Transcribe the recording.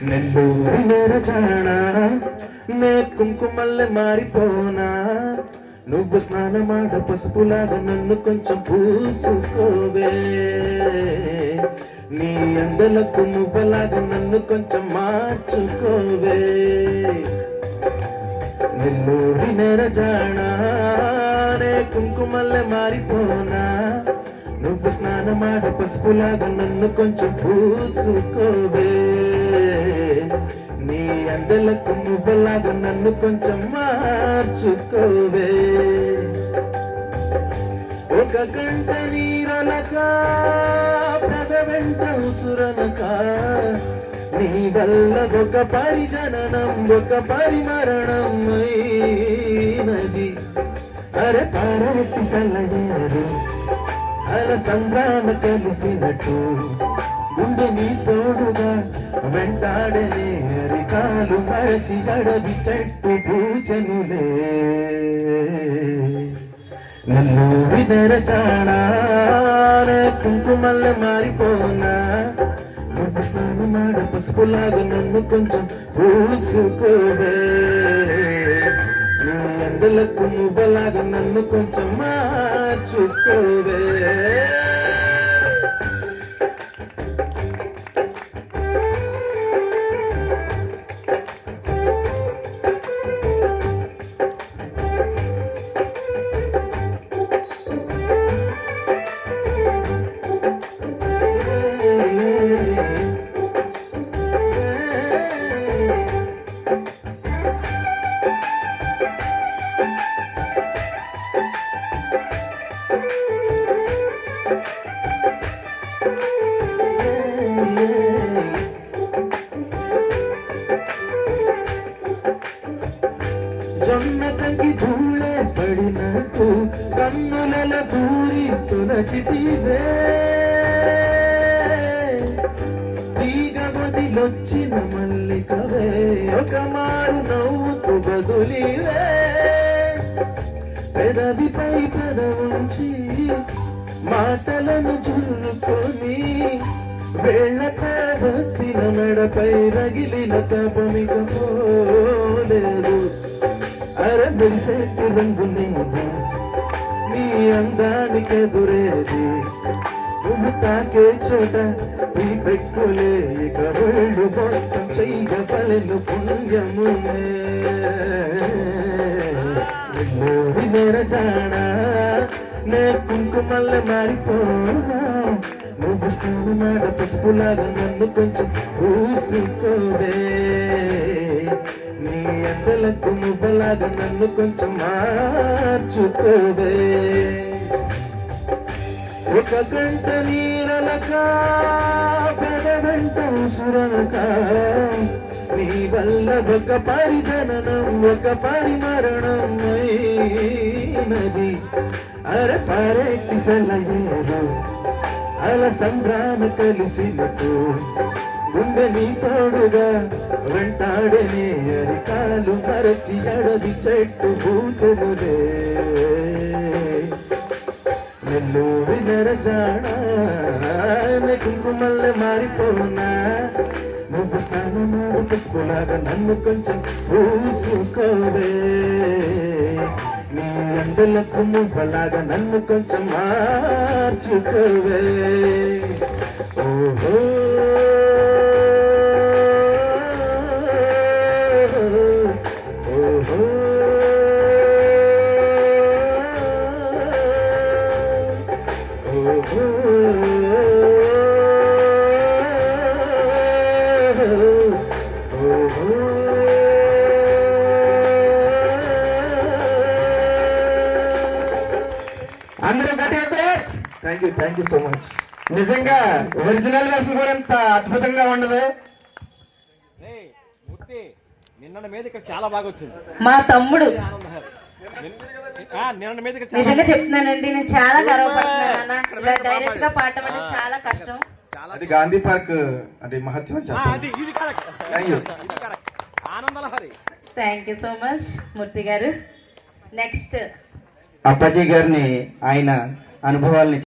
నెల్లూరి నెరజానా నే కుంకుమల్లె మారిపోనా నువ్వు స్నానమాడ పసుపులాగా నన్ను కొంచెం పూసుకోవే నీ అందలకు నువ్వలాగా నన్ను కొంచెం మార్చుకోవే నెల్లూరి నెరజానా నే కుంకుమల్లె మారిపోనా నువ్వు స్నానమాడ పసుపులాగా నన్ను కొంచెం పూసుకోవే నీ అందలకు నువ్వలాగా నన్ను కొంచెం మార్చుకోవే ఒక గంట నీరలక పెదవెంట ఉసురనక నీ వల్ల ఒక పరిజననం ఒక పరిమరణం అయినది అరే పారవెత్తి సల్లగారు అల సంగ్రామ కలిసినట్టు గుండె నీ తోడుగా వెంటాడనే అరికాలు మరచి అడవి చెట్టు పూజనులే నన్ను విదరచానా కుంకుమల్లె మారిపోనా నువ్వు స్నానమాడ పసుపులాగా నన్ను కొంచెం పూసుకోవే నీ అందలకు నువ్వలాగా నన్ను కొంచెం మార్చుకోవే జొన్నకి ధూళే పడినట్టు కన్నుల దూరి తులచితివే తీగ బదిలొచ్చిన మల్లికవే ఒక మారు నవ్వుతూ బదులివే పెదవిపై పెదవుంచి మాటలను చురుకొని వేళ్ళతో భక్తిన మెడపై రగిలిన తపమిక పోలేదు అరే మెరిసేటి రంగు లేదు నీ అందానికి ఎదురేది నువ్వు తాకే చోట నీ పెట్టులే ఇక వేళ్ళు మొత్తం చెయ్య పలెను పుణ్యమునే నెరజానా నే కుంకుమల్లె మారిపోనా నువ్వు స్నానమాడ పసుపులాగా నన్ను కొంచెం పూసుకోవే నీ అందలకు నువ్వలాగా నన్ను కొంచెం మార్చుకోవే ఒక గంట నీరలక పెదవెంట ఉసురనక నీ వల్ల ఒక పరిజననం ఒక పరిమరణం అయినది అరే పారేటి సెలయేరు అల సంగ్రామ కలిసినట్టు గుండె నీ తోడుగా వెంటాడనే అరికాలు మరచి అడవి చెట్టు పూచెనులే నెల్లూరి నెరజానా కుంకుమల్లె మారిపోనా నువ్వు స్నానమాడ పసుపులాగా నన్ను కొంచెం పూసుకోవే నీ అందలకు నువ్వలాగా నన్ను కొంచెం మార్చుకోవే ఓహో అందరూ గట్టిగా థ్యాంక్ యూ సో మచ్. నిజంగా ఒరిజినల్ వెర్షన్ కూడా ఎంత అద్భుతంగా ఉండదు. మూర్తి నిన్న మీద ఇక్కడ చాలా బాగా వచ్చింది. మా తమ్ముడు నిన్న మీద నిజంగా చెప్తున్నానండి, నేను చాలా గర్వపడుతున్నాను అన్న. ఇలా డైరెక్ట్ గా పాడటం అంటే చాలా కష్టం. అది గాంధీ పార్క్ అంటే మహత్యం అని చెప్పాలి. ఇది correct. Thank you. Anandalahari. Thank you so much Murthy గారు. నెక్స్ట్ అప్పాజీ గారిని ఆయన అనుభవాల్ని